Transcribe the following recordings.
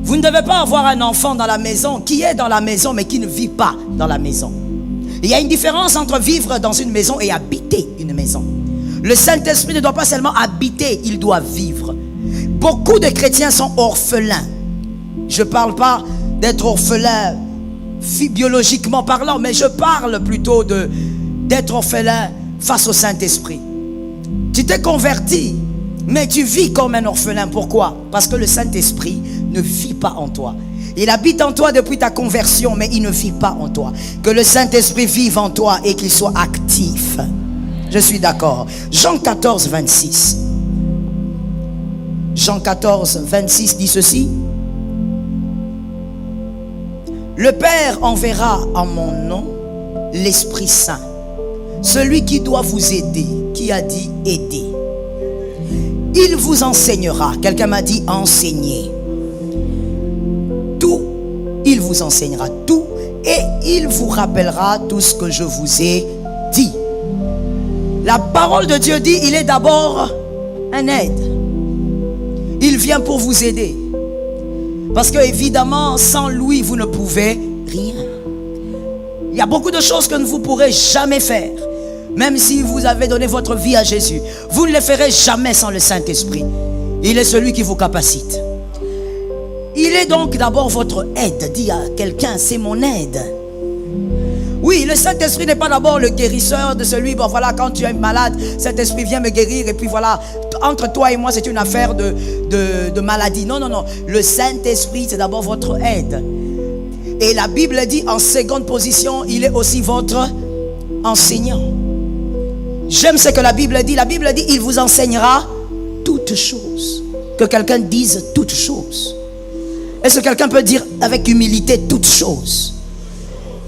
Vous ne devez pas avoir un enfant dans la maison qui est dans la maison mais qui ne vit pas dans la maison. Il y a une différence entre vivre dans une maison et habiter une maison. Le Saint-Esprit ne doit pas seulement habiter, il doit vivre. Beaucoup de chrétiens sont orphelins. Je ne parle pas d'être orphelin biologiquement parlant, mais je parle plutôt d'être orphelin face au Saint-Esprit. Tu t'es converti, mais tu vis comme un orphelin. Pourquoi? Parce que le Saint-Esprit ne vit pas en toi. Il habite en toi depuis ta conversion, mais il ne vit pas en toi. Que le Saint-Esprit vive en toi et qu'il soit actif. Je suis d'accord. Jean 14, 26. Jean 14, 26 dit ceci. Le Père enverra en mon nom l'Esprit Saint, celui qui doit vous aider. Qui a dit aider? Il vous enseignera. Quelqu'un m'a dit enseigner. Tout, il vous enseignera tout et il vous rappellera tout ce que je vous ai dit. La parole de Dieu dit, il est d'abord un aide. Il vient pour vous aider. Parce que évidemment, sans lui, vous ne pouvez rien. Il y a beaucoup de choses que vous ne pourrez jamais faire. Même si vous avez donné votre vie à Jésus, vous ne le ferez jamais sans le Saint-Esprit. Il est celui qui vous capacite. Il est donc d'abord votre aide. Dis à quelqu'un, c'est mon aide. Oui, le Saint-Esprit n'est pas d'abord le guérisseur de celui, bon voilà, quand tu es malade, Saint-Esprit vient me guérir et puis voilà, entre toi et moi c'est une affaire de maladie. Non, non, non, le Saint-Esprit c'est d'abord votre aide. Et la Bible dit en seconde position, il est aussi votre enseignant. J'aime ce que la Bible dit, il vous enseignera toutes choses. Que quelqu'un dise toutes choses. Est-ce que quelqu'un peut dire avec humilité toutes choses?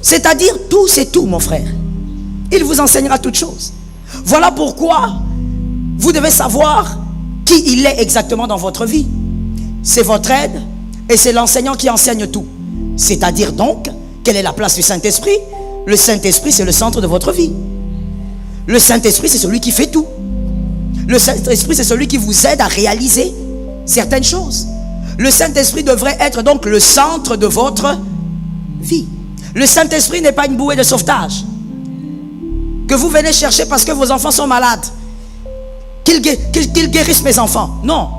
C'est-à-dire tout, c'est tout, mon frère. Il vous enseignera toutes choses. Voilà pourquoi vous devez savoir qui il est exactement dans votre vie. C'est votre aide et c'est l'enseignant qui enseigne tout. C'est-à-dire donc, quelle est la place du Saint-Esprit? Le Saint-Esprit, c'est le centre de votre vie. Le Saint-Esprit, c'est celui qui fait tout. Le Saint-Esprit, c'est celui qui vous aide à réaliser certaines choses. Le Saint-Esprit devrait être donc le centre de votre vie. Le Saint-Esprit n'est pas une bouée de sauvetage que vous venez chercher parce que vos enfants sont malades. Qu'il guérisse mes enfants. Non.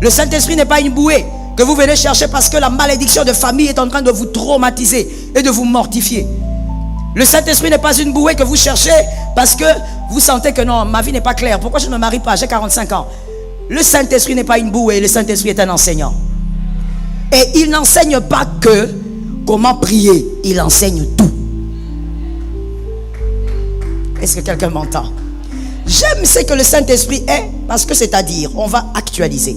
Le Saint-Esprit n'est pas une bouée que vous venez chercher parce que la malédiction de famille est en train de vous traumatiser et de vous mortifier. Le Saint-Esprit n'est pas une bouée que vous cherchez parce que vous sentez que non, ma vie n'est pas claire. Pourquoi je ne me marie pas? J'ai 45 ans. Le Saint-Esprit n'est pas une bouée. Le Saint-Esprit est un enseignant. Et il n'enseigne pas que comment prier, il enseigne tout. Est-ce que quelqu'un m'entend? J'aime ce que le Saint-Esprit est parce que c'est-à-dire, on va actualiser.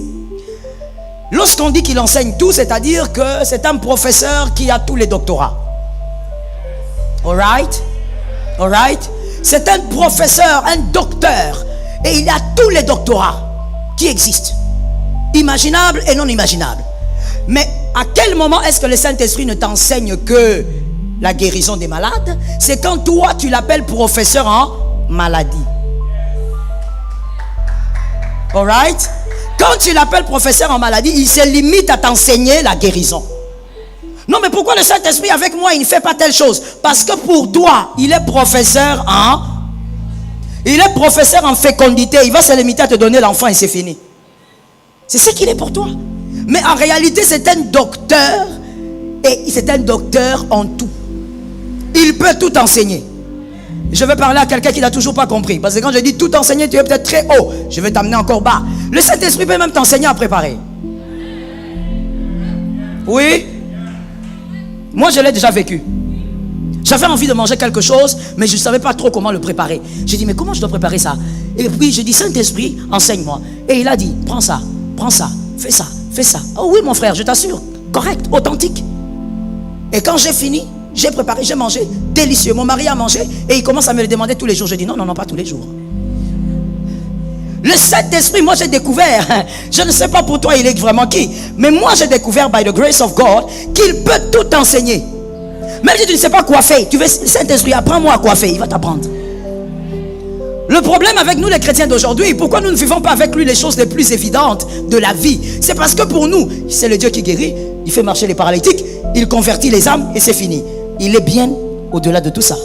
Lorsqu'on dit qu'il enseigne tout, c'est-à-dire que c'est un professeur qui a tous les doctorats. Alright? Alright? C'est un professeur, un docteur, et il a tous les doctorats qui existent. Imaginables et non imaginables. Mais à quel moment est-ce que le Saint-Esprit ne t'enseigne que la guérison des malades? C'est quand toi tu l'appelles professeur en maladie. Alright? Quand tu l'appelles professeur en maladie, il se limite à t'enseigner la guérison. Non, mais pourquoi le Saint-Esprit avec moi il ne fait pas telle chose? Parce que pour toi il est professeur en fécondité. Il va se limiter à te donner l'enfant et c'est fini. C'est ce qu'il est pour toi. Mais en réalité, c'est un docteur et c'est un docteur en tout. Il peut tout enseigner. Je vais parler à quelqu'un qui n'a toujours pas compris. Parce que quand je dis tout enseigner, tu es peut-être très haut. Je vais t'amener encore bas. Le Saint-Esprit peut même t'enseigner à préparer. Oui. Moi, je l'ai déjà vécu. J'avais envie de manger quelque chose, mais je ne savais pas trop comment le préparer. J'ai dit, mais comment je dois préparer ça? Et puis, je dis, Saint-Esprit, enseigne-moi. Et il a dit, prends ça, fais ça. Fais ça. Oh oui mon frère, je t'assure. Correct, authentique. Et quand j'ai fini, j'ai préparé, j'ai mangé. Délicieux. Mon mari a mangé et il commence à me le demander tous les jours. Je dis non, non, non, pas tous les jours. Le Saint-Esprit, moi j'ai découvert, je ne sais pas pour toi il est vraiment qui, mais moi j'ai découvert by the grace of God qu'il peut tout enseigner. Même si tu ne sais pas coiffer, tu veux Saint-Esprit, apprends-moi à coiffer, il va t'apprendre. Le problème avec nous les chrétiens d'aujourd'hui, pourquoi nous ne vivons pas avec lui les choses les plus évidentes de la vie? C'est parce que pour nous, c'est le Dieu qui guérit, il fait marcher les paralytiques, il convertit les âmes et c'est fini. Il est bien au-delà de tout ça.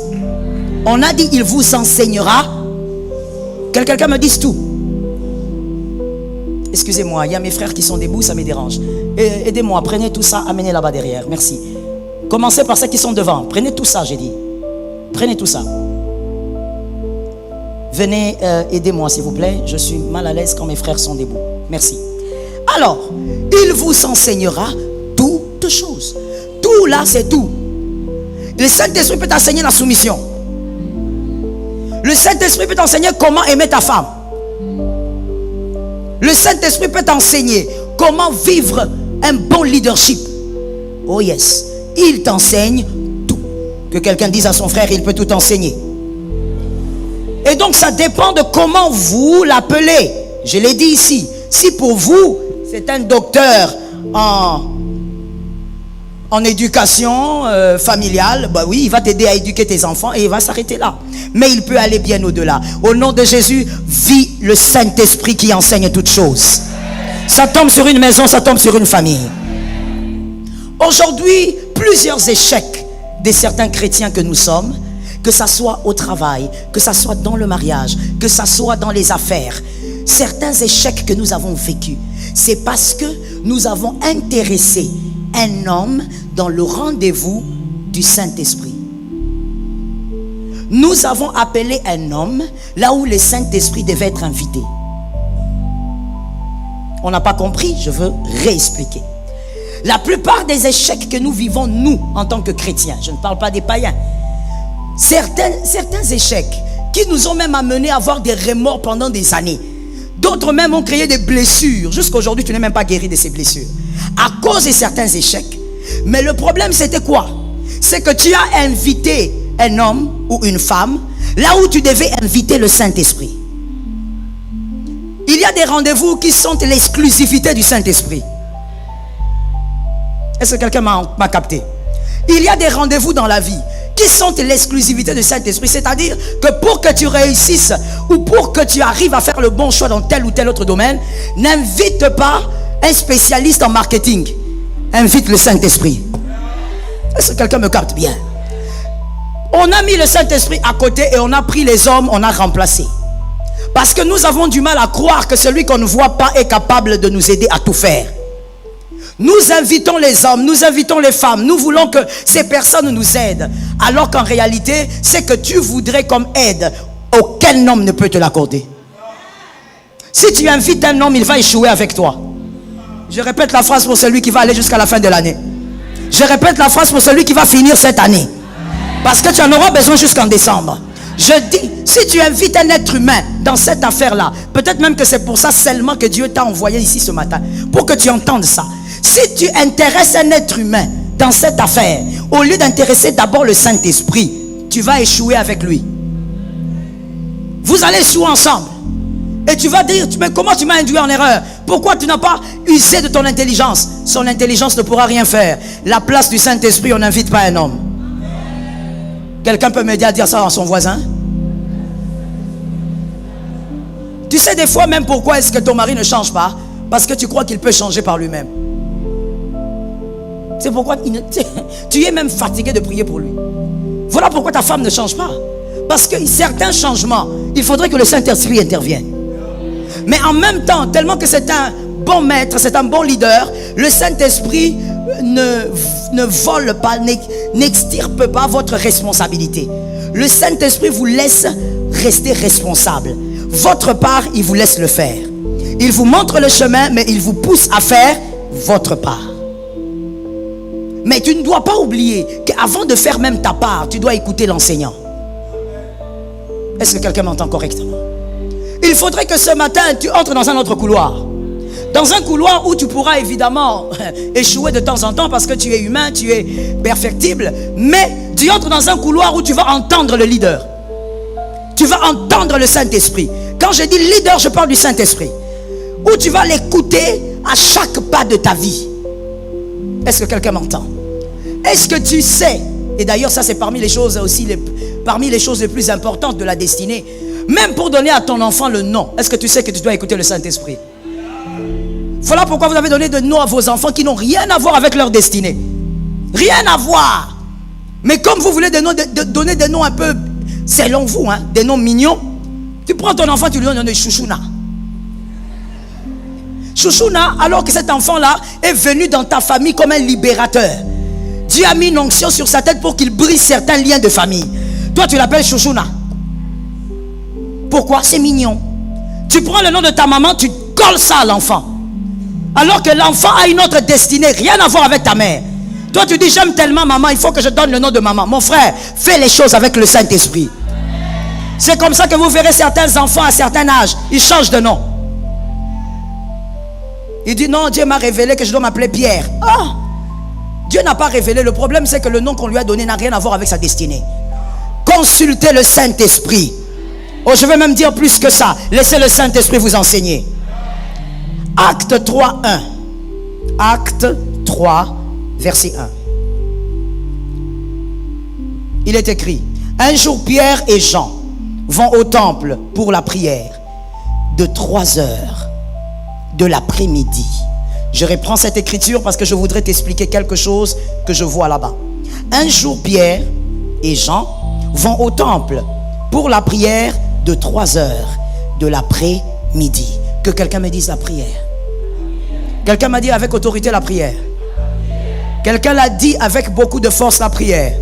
On a dit, il vous enseignera. Que quelqu'un me dise tout. Excusez-moi, il y a mes frères qui sont debout, ça me dérange. Aidez-moi, prenez tout ça, amenez là-bas derrière, merci. Commencez par ceux qui sont devant, prenez tout ça, j'ai dit. Prenez tout ça. Venez, aidez-moi s'il vous plaît. Je suis mal à l'aise quand mes frères sont debout. Merci. Alors, il vous enseignera toutes choses. Tout là, c'est tout. Le Saint-Esprit peut t'enseigner la soumission. Le Saint-Esprit peut t'enseigner comment aimer ta femme. Le Saint-Esprit peut t'enseigner comment vivre un bon leadership. Oh yes. Il t'enseigne tout. Que quelqu'un dise à son frère, il peut tout enseigner. Et donc ça dépend de comment vous l'appelez. Je l'ai dit ici. Si pour vous, c'est un docteur en éducation familiale, bah oui, il va t'aider à éduquer tes enfants et il va s'arrêter là. Mais il peut aller bien au-delà. Au nom de Jésus, vis le Saint-Esprit qui enseigne toutes choses. Ça tombe sur une maison, ça tombe sur une famille. Aujourd'hui, plusieurs échecs de certains chrétiens que nous sommes, que ça soit au travail, que ça soit dans le mariage, que ça soit dans les affaires, certains échecs que nous avons vécus, c'est parce que nous avons intéressé un homme dans le rendez-vous du Saint-Esprit. Nous avons appelé un homme là où le Saint-Esprit devait être invité. On n'a pas compris, je veux réexpliquer. La plupart des échecs que nous vivons, nous, en tant que chrétiens, je ne parle pas des païens, certains échecs qui nous ont même amenés à avoir des remords pendant des années. D'autres même ont créé des blessures. Jusqu'à aujourd'hui, tu n'es même pas guéri de ces blessures. À cause de certains échecs. Mais le problème, c'était quoi? C'est que tu as invité un homme ou une femme là où tu devais inviter le Saint-Esprit. Il y a des rendez-vous qui sont l'exclusivité du Saint-Esprit. Est-ce que quelqu'un m'a capté? Il y a des rendez-vous dans la vie qui sont l'exclusivité du Saint-Esprit. C'est-à-dire que pour que tu réussisses ou pour que tu arrives à faire le bon choix dans tel ou tel autre domaine, n'invite pas un spécialiste en marketing. Invite le Saint-Esprit. Est-ce que quelqu'un me capte bien? On a mis le Saint-Esprit à côté et on a pris les hommes, on a remplacé. Parce que nous avons du mal à croire que celui qu'on ne voit pas est capable de nous aider à tout faire. Nous invitons les hommes, nous invitons les femmes, nous voulons que ces personnes nous aident. Alors qu'en réalité, c'est que tu voudrais comme aide, aucun homme ne peut te l'accorder. Si tu invites un homme, il va échouer avec toi. Je répète la phrase pour celui qui va aller jusqu'à la fin de l'année. Je répète la phrase pour celui qui va finir cette année. Parce que tu en auras besoin jusqu'en décembre. Je dis, si tu invites un être humain dans cette affaire-là, peut-être même que c'est pour ça seulement que Dieu t'a envoyé ici ce matin, pour que tu entendes ça. Si tu intéresses un être humain dans cette affaire, au lieu d'intéresser d'abord le Saint-Esprit, tu vas échouer avec lui. Vous allez échouer ensemble. Et tu vas dire, mais comment tu m'as induit en erreur? Pourquoi tu n'as pas usé de ton intelligence? Son intelligence ne pourra rien faire. La place du Saint-Esprit, on n'invite pas un homme. Quelqu'un peut m'aider à dire ça à son voisin? Tu sais des fois même pourquoi est-ce que ton mari ne change pas? Parce que tu crois qu'il peut changer par lui-même. C'est pourquoi tu es même fatigué de prier pour lui. Voilà pourquoi ta femme ne change pas. Parce que certains changements, il faudrait que le Saint-Esprit intervienne. Mais en même temps, tellement que c'est un bon maître, c'est un bon leader, le Saint-Esprit ne vole pas, n'extirpe pas votre responsabilité. Le Saint-Esprit vous laisse rester responsable. Votre part, il vous laisse le faire. Il vous montre le chemin, mais il vous pousse à faire votre part. Mais tu ne dois pas oublier qu'avant de faire même ta part, tu dois écouter l'enseignant. Est-ce que quelqu'un m'entend correctement? Il faudrait que ce matin, tu entres dans un autre couloir. Dans un couloir où tu pourras évidemment échouer de temps en temps parce que tu es humain, tu es perfectible. Mais tu entres dans un couloir où tu vas entendre le leader. Tu vas entendre le Saint-Esprit. Quand je dis leader, je parle du Saint-Esprit. Où tu vas l'écouter à chaque pas de ta vie. Est-ce que quelqu'un m'entend? Est-ce que tu sais, et d'ailleurs ça c'est parmi les choses aussi, parmi les choses les plus importantes de la destinée, Même pour donner à ton enfant le nom, est-ce que tu sais que tu dois écouter le Saint-Esprit? Voilà pourquoi vous avez donné des noms à vos enfants qui n'ont rien à voir avec leur destinée. Rien à voir. Mais comme vous voulez donner des noms un peu, selon vous, hein, des noms mignons, tu prends ton enfant, tu lui donnes le nom de Chouchouna. Chouchouna, alors que cet enfant-là est venu dans ta famille comme un libérateur. Dieu a mis une onction sur sa tête pour qu'il brise certains liens de famille. Toi, tu l'appelles Chouchouna. Pourquoi? C'est mignon. Tu prends le nom de ta maman, tu colles ça à l'enfant. Alors que l'enfant a une autre destinée, rien à voir avec ta mère. Toi, tu dis, j'aime tellement maman, il faut que je donne le nom de maman. Mon frère, fais les choses avec le Saint-Esprit. C'est comme ça que vous verrez certains enfants à certain âge, ils changent de nom. Il dit, non, Dieu m'a révélé que je dois m'appeler Pierre. Ah! Dieu n'a pas révélé. Le problème, c'est que le nom qu'on lui a donné n'a rien à voir avec sa destinée. Consultez le Saint-Esprit. Oh, je vais même dire plus que ça. Laissez le Saint-Esprit vous enseigner. Acte 3, 1. Acte 3, verset 1. Il est écrit, un jour Pierre et Jean vont au temple pour la prière de 3 heures de l'après-midi. Je reprends cette écriture parce que je voudrais t'expliquer quelque chose que je vois là-bas. Un jour Pierre et Jean vont au temple pour la prière de 3 heures de l'après-midi. Que quelqu'un me dise la prière. Quelqu'un m'a dit avec autorité la prière. Quelqu'un l'a dit avec beaucoup de force la prière.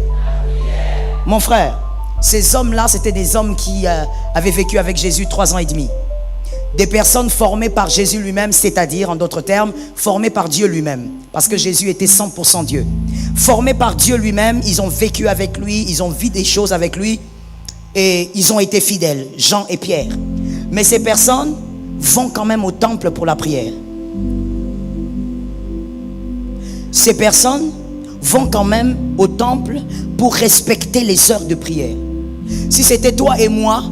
Mon frère, ces hommes-là, c'était des hommes qui avaient vécu avec Jésus 3 ans et demi. Des personnes formées par Jésus lui-même, c'est-à-dire, en d'autres termes, formées par Dieu lui-même. Parce que Jésus était 100% Dieu. Formés par Dieu lui-même, ils ont vécu avec lui, ils ont vu des choses avec lui et ils ont été fidèles, Jean et Pierre. Mais ces personnes vont quand même au temple pour la prière. Ces personnes vont quand même au temple pour respecter les heures de prière. Si c'était toi et moi,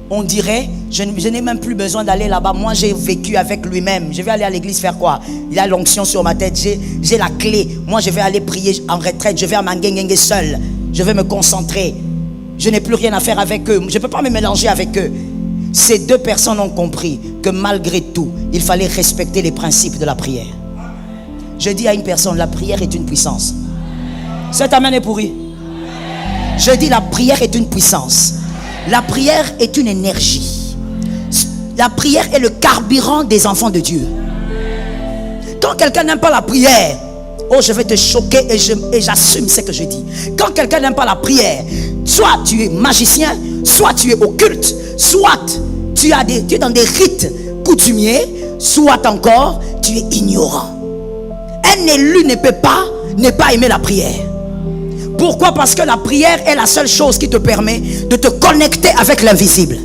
on dirait, je n'ai même plus besoin d'aller là-bas. Moi, j'ai vécu avec lui-même. Je vais aller à l'église faire quoi? Il a l'onction sur ma tête. J'ai la clé. Moi, je vais aller prier en retraite. Je vais à Mangengue seul. Je vais me concentrer. Je n'ai plus rien à faire avec eux. Je ne peux pas me mélanger avec eux. Ces deux personnes ont compris que malgré tout, il fallait respecter les principes de la prière. Je dis à une personne, la prière est une puissance. Cet amen est pourri. Je dis, la prière est une puissance. La prière est une énergie. La prière est le carburant des enfants de Dieu. Quand quelqu'un n'aime pas la prière, oh, je vais te choquer et j'assume ce que je dis. Quand quelqu'un n'aime pas la prière, soit tu es magicien, soit tu es occulte, soit tu es dans des rites coutumiers, soit encore tu es ignorant. Un élu ne peut pas ne pas aimer la prière. Pourquoi? Parce que la prière est la seule chose qui te permet de te connecter avec l'invisible.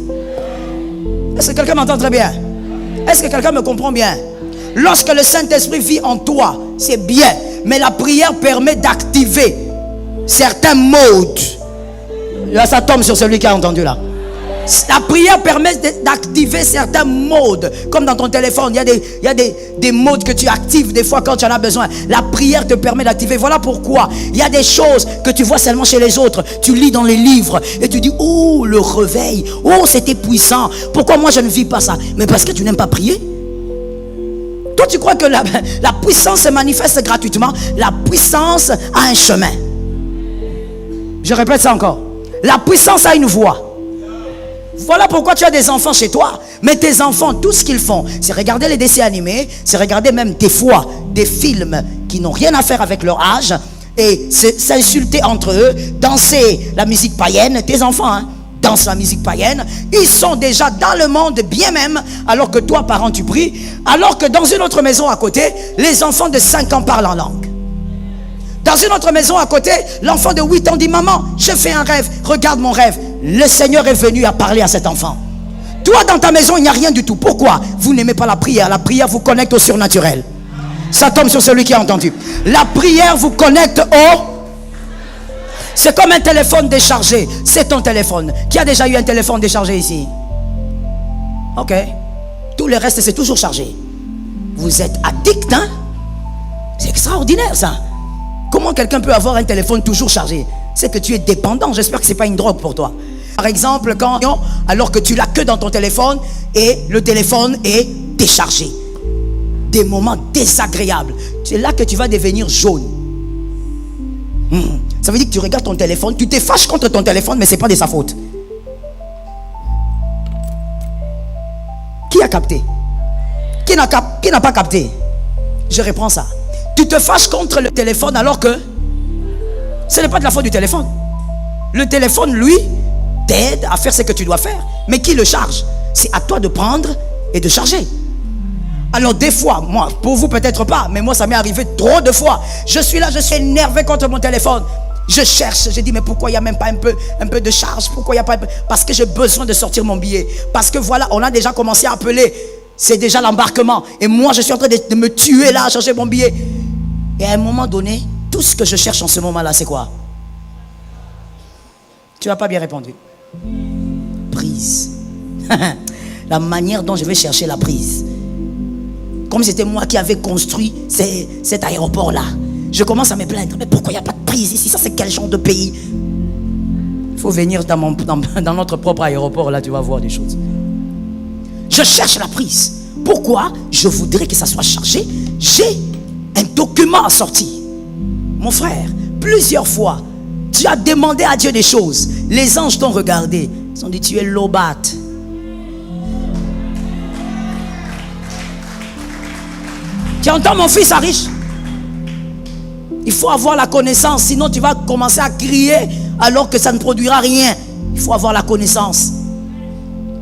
Est-ce que quelqu'un m'entend très bien? Est-ce que quelqu'un me comprend bien? Lorsque le Saint-Esprit vit en toi, c'est bien. Mais la prière permet d'activer certains modes. Là, ça tombe sur celui qui a entendu là. La prière permet d'activer certains modes. Comme dans ton téléphone, il y a des modes que tu actives des fois quand tu en as besoin. La prière te permet d'activer. Voilà pourquoi il y a des choses que tu vois seulement chez les autres. Tu lis dans les livres et tu dis, oh, le réveil, oh, c'était puissant. Pourquoi moi je ne vis pas ça? Mais parce que tu n'aimes pas prier. Toi tu crois que la puissance se manifeste gratuitement. La puissance a un chemin. Je répète ça encore. La puissance a une voie. Voilà pourquoi tu as des enfants chez toi. Mais tes enfants, tout ce qu'ils font, c'est regarder les dessins animés, c'est regarder même des fois des films qui n'ont rien à faire avec leur âge et s'insulter entre eux, danser la musique païenne. Tes enfants dansent la musique païenne. Ils sont déjà dans le monde bien même, alors que toi, parent, tu pries. Alors que dans une autre maison à côté, les enfants de 5 ans parlent en langue. Dans une autre maison à côté, l'enfant de 8 ans dit, maman, je fais un rêve, regarde mon rêve. Le Seigneur est venu à parler à cet enfant. Toi, dans ta maison, il n'y a rien du tout. Pourquoi? Vous n'aimez pas la prière. La prière vous connecte au surnaturel. Ça tombe sur celui qui a entendu. La prière vous connecte au... C'est comme un téléphone déchargé. C'est ton téléphone. Qui a déjà eu un téléphone déchargé ici? Ok. Tout le reste, c'est toujours chargé. Vous êtes addict, hein? C'est extraordinaire, ça. Comment quelqu'un peut avoir un téléphone toujours chargé? C'est que tu es dépendant. J'espère que ce n'est pas une drogue pour toi. Par exemple, alors que tu l'as que dans ton téléphone et le téléphone est déchargé. Des moments désagréables. C'est là que tu vas devenir jaune. Ça veut dire que tu regardes ton téléphone, tu te fâches contre ton téléphone, mais ce n'est pas de sa faute. Qui a capté? Qui n'a pas capté? Je reprends ça. Tu te fâches contre le téléphone alors que ce n'est pas de la faute du téléphone. Le téléphone, lui, t'aide à faire ce que tu dois faire. Mais qui le charge? C'est à toi de prendre et de charger. Alors des fois, moi, pour vous peut-être pas, mais moi ça m'est arrivé trop de fois. Je suis là, je suis énervé contre mon téléphone. Je cherche, je dis mais pourquoi il n'y a même pas un peu de charge? Pourquoi il n'y a pas un peu? Parce que j'ai besoin de sortir mon billet. Parce que voilà, on a déjà commencé à appeler. C'est déjà l'embarquement. Et moi je suis en train de me tuer là à chercher mon billet. Et à un moment donné, tout ce que je cherche en ce moment-là, c'est quoi? Tu n'as pas bien répondu. Prise. La manière dont je vais chercher la prise. Comme c'était moi qui avais construit cet aéroport-là. Je commence à me plaindre. Mais pourquoi il n'y a pas de prise ici? Ça, c'est quel genre de pays? Il faut venir dans notre propre aéroport, là, tu vas voir des choses. Je cherche la prise. Pourquoi? Je voudrais que ça soit chargé. J'ai un document à sortir. Mon frère, plusieurs fois, tu as demandé à Dieu des choses. Les anges t'ont regardé. Ils ont dit, tu es lobat. Tu entends mon fils Arish? Il faut avoir la connaissance, sinon tu vas commencer à crier alors que ça ne produira rien. Il faut avoir la connaissance.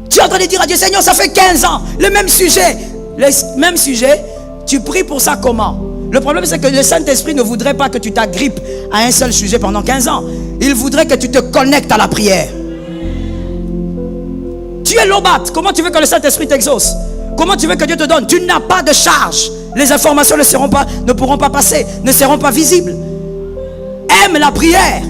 Tu es en train de dire à Dieu, Seigneur, ça fait 15 ans, le même sujet, tu pries pour ça comment? Le problème c'est que le Saint-Esprit ne voudrait pas que tu t'agrippes à un seul sujet pendant 15 ans. Il voudrait que tu te connectes à la prière. Tu es lobat, comment tu veux que le Saint-Esprit t'exauce? Comment tu veux que Dieu te donne? Tu n'as pas de charge. Les informations ne pourront pas passer, ne seront pas visibles. Aime la prière.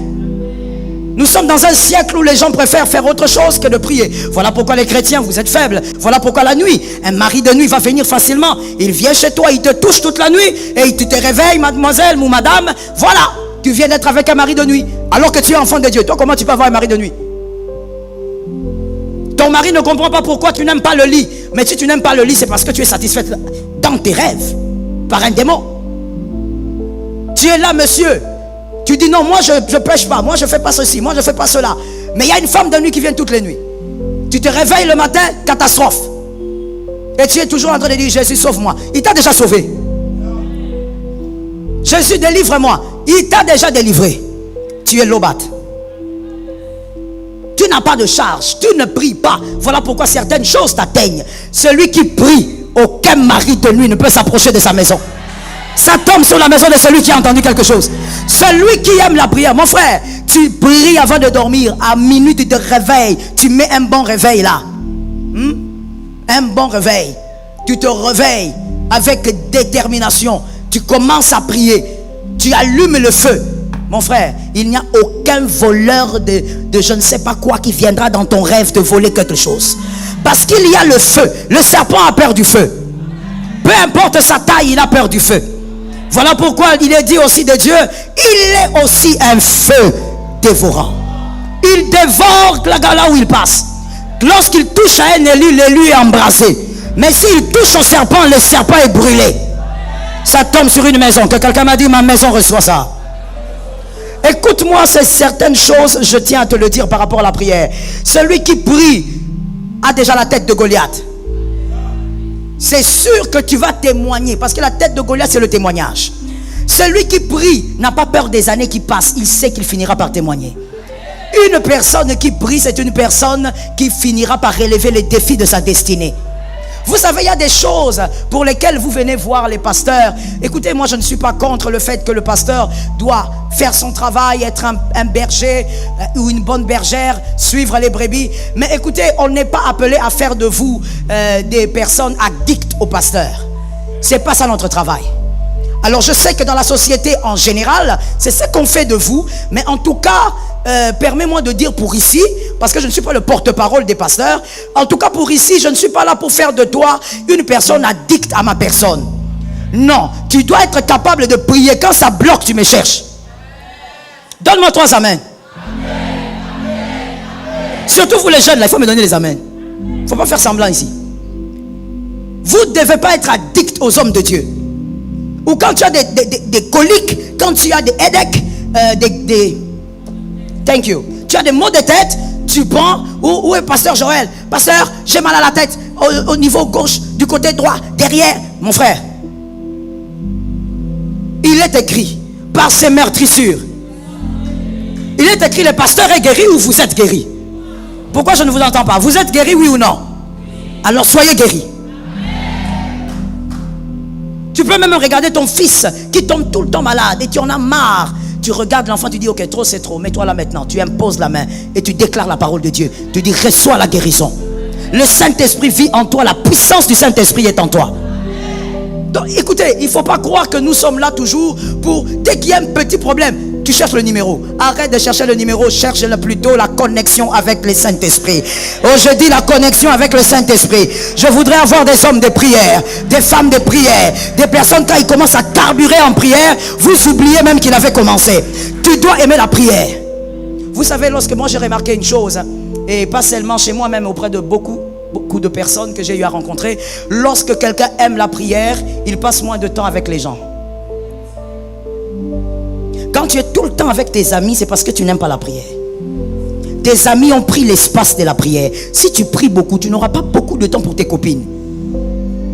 Nous sommes dans un siècle où les gens préfèrent faire autre chose que de prier. Voilà pourquoi les chrétiens, vous êtes faibles. Voilà pourquoi la nuit, un mari de nuit va venir facilement. Il vient chez toi, il te touche toute la nuit et tu te réveilles, mademoiselle ou madame. Voilà, tu viens d'être avec un mari de nuit alors que tu es enfant de Dieu. Toi, comment tu peux avoir un mari de nuit? Ton mari ne comprend pas pourquoi tu n'aimes pas le lit. Mais si tu n'aimes pas le lit, c'est parce que tu es satisfaite dans tes rêves par un démon. Tu es là, monsieur. Tu dis non, moi je ne pêche pas, moi je ne fais pas ceci, moi je ne fais pas cela. Mais il y a une femme de nuit qui vient toutes les nuits. Tu te réveilles le matin, catastrophe. Et tu es toujours en train de dire, Jésus, sauve-moi. Il t'a déjà sauvé. Jésus, délivre-moi. Il t'a déjà délivré. Tu es lobat. Tu n'as pas de charge, tu ne pries pas. Voilà pourquoi certaines choses t'atteignent. Celui qui prie, aucun mari de nuit ne peut s'approcher de sa maison. Ça tombe sur la maison de celui qui a entendu quelque chose. Celui qui aime la prière, mon frère, tu pries avant de dormir. À minuit, tu te réveilles. Tu mets un bon réveil là. Un bon réveil. Tu te réveilles avec détermination. Tu commences à prier. Tu allumes le feu. Mon frère, il n'y a aucun voleur de je ne sais pas quoi qui viendra dans ton rêve te voler quelque chose. Parce qu'il y a le feu. Le serpent a peur du feu. Peu importe sa taille, il a peur du feu. Voilà pourquoi il est dit aussi de Dieu, il est aussi un feu dévorant. Il dévore là où il passe. Lorsqu'il touche à un élu, l'élu est embrasé. Mais s'il touche au serpent, le serpent est brûlé. Ça tombe sur une maison. Que quelqu'un m'a dit, ma maison reçoit ça. Écoute-moi, c'est certaines choses, je tiens à te le dire par rapport à la prière. Celui qui prie a déjà la tête de Goliath. C'est sûr que tu vas témoigner, parce que la tête de Goliath, c'est le témoignage. Celui qui prie n'a pas peur des années qui passent. Il sait qu'il finira par témoigner. Une personne qui prie, c'est une personne qui finira par relever les défis de sa destinée. Vous savez, il y a des choses pour lesquelles vous venez voir les pasteurs. Écoutez, moi je ne suis pas contre le fait que le pasteur doit faire son travail, être un berger ou une bonne bergère, suivre les brebis. Mais écoutez, on n'est pas appelé à faire de vous des personnes addictes au pasteur. C'est pas ça notre travail. Alors je sais que dans la société en général, c'est ce qu'on fait de vous. Mais en tout cas, permets-moi de dire pour ici, parce que je ne suis pas le porte-parole des pasteurs. En tout cas pour ici, je ne suis pas là pour faire de toi une personne addicte à ma personne. Non, tu dois être capable de prier. Quand ça bloque, tu me cherches. Donne-moi 3 amens. Surtout vous les jeunes, là, il faut me donner les amens. Il ne faut pas faire semblant ici. Vous ne devez pas être addict aux hommes de Dieu. Ou quand tu as des coliques, quand tu as des headaches, thank you. Tu as des maux de tête, tu prends, où est Pasteur Joël? Pasteur, j'ai mal à la tête, au niveau gauche, du côté droit, derrière. Mon frère, il est écrit, par ses meurtrissures, il est écrit, le pasteur est guéri ou vous êtes guéri? Pourquoi je ne vous entends pas? Vous êtes guéri, oui ou non? Alors soyez guéri. Tu peux même regarder ton fils qui tombe tout le temps malade et tu en as marre. Tu regardes l'enfant, tu dis ok, trop c'est trop, mets-toi là maintenant. Tu imposes la main et tu déclares la parole de Dieu. Tu dis reçois la guérison. Le Saint-Esprit vit en toi, la puissance du Saint-Esprit est en toi. Donc écoutez, il ne faut pas croire que nous sommes là toujours pour, dès qu'il y a un petit problème, tu cherches le numéro. Arrête de chercher le numéro, cherche plutôt la connexion avec le Saint-Esprit. Oh, je dis la connexion avec le Saint-Esprit. Je voudrais avoir des hommes de prière, des femmes de prière, des personnes quand ils commencent à carburer en prière, vous oubliez même qu'il avait commencé. Tu dois aimer la prière. Vous savez, lorsque moi j'ai remarqué une chose, et pas seulement chez moi, même auprès de beaucoup de personnes que j'ai eu à rencontrer, lorsque quelqu'un aime la prière, il passe moins de temps avec les gens. Quand tu es tout le temps avec tes amis, c'est parce que tu n'aimes pas la prière. Tes amis ont pris l'espace de la prière. Si tu pries beaucoup, tu n'auras pas beaucoup de temps pour tes copines.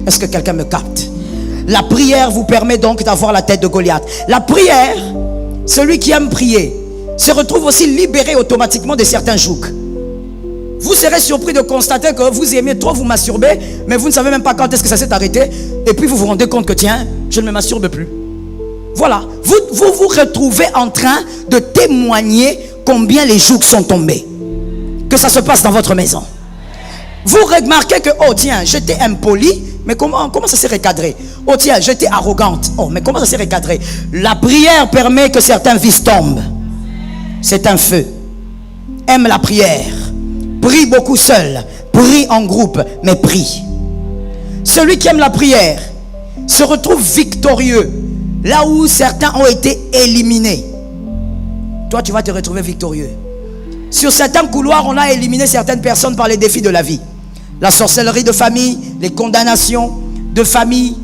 Est-ce que quelqu'un me capte? La prière vous permet donc d'avoir la tête de Goliath. La prière, celui qui aime prier, se retrouve aussi libéré automatiquement de certains jougs. Vous serez surpris de constater que vous aimez trop vous masturber, mais vous ne savez même pas quand est-ce que ça s'est arrêté. Et puis vous vous rendez compte que tiens, je ne me masturbe plus. Voilà, vous retrouvez en train de témoigner combien les jougs sont tombés. Que ça se passe dans votre maison. Vous remarquez que, oh tiens, j'étais impoli, mais comment ça s'est recadré? Oh tiens, j'étais arrogante, oh mais comment ça s'est recadré? La prière permet que certains vices tombent. C'est un feu. Aime la prière. Prie beaucoup seul. Prie en groupe, mais prie. Celui qui aime la prière se retrouve victorieux. Là où certains ont été éliminés, toi tu vas te retrouver victorieux. Sur certains couloirs, on a éliminé certaines personnes par les défis de la vie. La sorcellerie de famille, les condamnations de famille,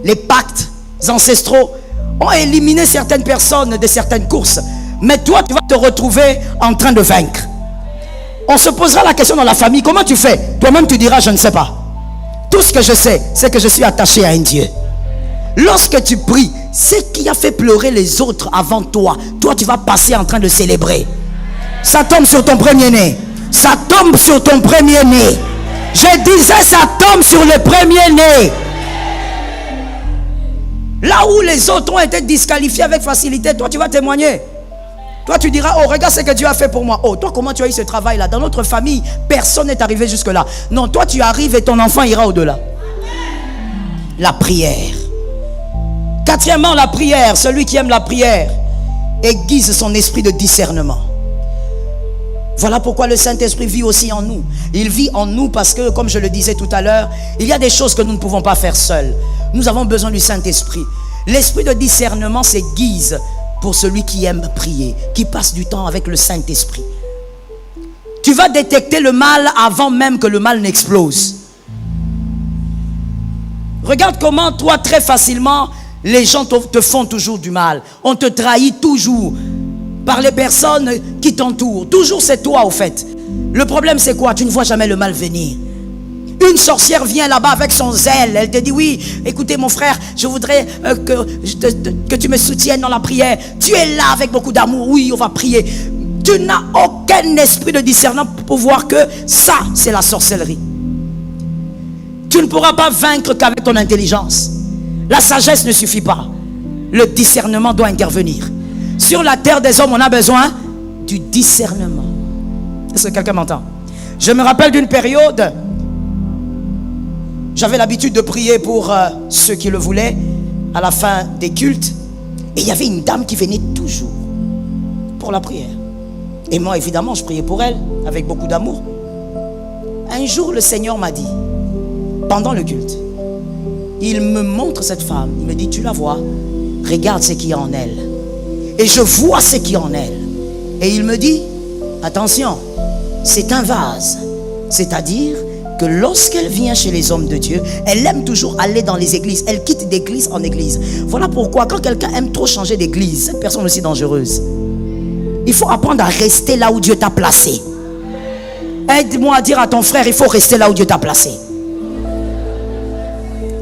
les pactes ancestraux ont éliminé certaines personnes de certaines courses. Mais toi, tu vas te retrouver en train de vaincre. On se posera la question dans la famille, comment tu fais? Toi-même tu diras, je ne sais pas. Tout ce que je sais, c'est que je suis attaché à un Dieu. Lorsque tu pries, ce qui a fait pleurer les autres avant toi, toi tu vas passer en train de célébrer. Ça tombe sur ton premier-né. Ça tombe sur ton premier-né. Je disais, ça tombe sur le premier-né. Là où les autres ont été disqualifiés avec facilité, toi tu vas témoigner. Toi tu diras, oh regarde ce que Dieu a fait pour moi. Oh toi comment tu as eu ce travail là? Dans notre famille, personne n'est arrivé jusque là. Non, toi tu arrives et ton enfant ira au-delà. La prière. Quatrièmement, la prière. Celui qui aime la prière aiguise son esprit de discernement. Voilà pourquoi le Saint-Esprit vit aussi en nous. Il vit en nous parce que, comme je le disais tout à l'heure, il y a des choses que nous ne pouvons pas faire seuls. Nous avons besoin du Saint-Esprit. L'esprit de discernement s'aiguise pour celui qui aime prier, qui passe du temps avec le Saint-Esprit. Tu vas détecter le mal avant même que le mal n'explose. Regarde comment toi, très facilement, les gens te font toujours du mal. On te trahit toujours par les personnes qui t'entourent. Toujours c'est toi au fait. Le problème c'est quoi? Tu ne vois jamais le mal venir. Une sorcière vient là-bas avec son zèle. Elle te dit oui, écoutez mon frère, je voudrais que tu me soutiennes dans la prière. Tu es là avec beaucoup d'amour. Oui, on va prier. Tu n'as aucun esprit de discernement pour voir que ça c'est la sorcellerie. Tu ne pourras pas vaincre qu'avec ton intelligence. La sagesse ne suffit pas. Le discernement doit intervenir. Sur la terre des hommes, on a besoin du discernement. Est-ce que quelqu'un m'entend? Je me rappelle d'une période, j'avais l'habitude de prier pour ceux qui le voulaient à la fin des cultes. Et il y avait une dame qui venait toujours pour la prière. Et moi, évidemment, je priais pour elle avec beaucoup d'amour. Un jour, le Seigneur m'a dit, pendant le culte, il me montre cette femme. Il me dit, tu la vois, regarde ce qu'il y a en elle. Et je vois ce qu'il y a en elle. Et il me dit, attention, c'est un vase. C'est-à-dire que lorsqu'elle vient chez les hommes de Dieu, elle aime toujours aller dans les églises. Elle quitte d'église en église. Voilà pourquoi quand quelqu'un aime trop changer d'église, cette personne est aussi dangereuse. Il faut apprendre à rester là où Dieu t'a placé. Aide-moi à dire à ton frère, il faut rester là où Dieu t'a placé.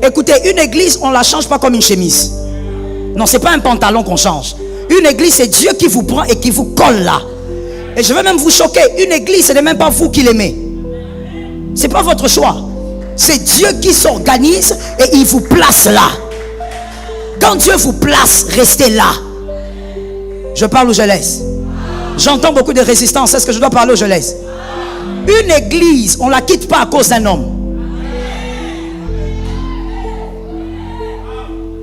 Écoutez, une église, on ne la change pas comme une chemise. Non, ce n'est pas un pantalon qu'on change. Une église, c'est Dieu qui vous prend et qui vous colle là. Et je vais même vous choquer. Une église, ce n'est même pas vous qui l'aimez. Ce n'est pas votre choix. C'est Dieu qui s'organise et il vous place là. Quand Dieu vous place, restez là. Je parle ou je laisse? J'entends beaucoup de résistance. Est-ce que je dois parler ou je laisse? Une église, on ne la quitte pas à cause d'un homme.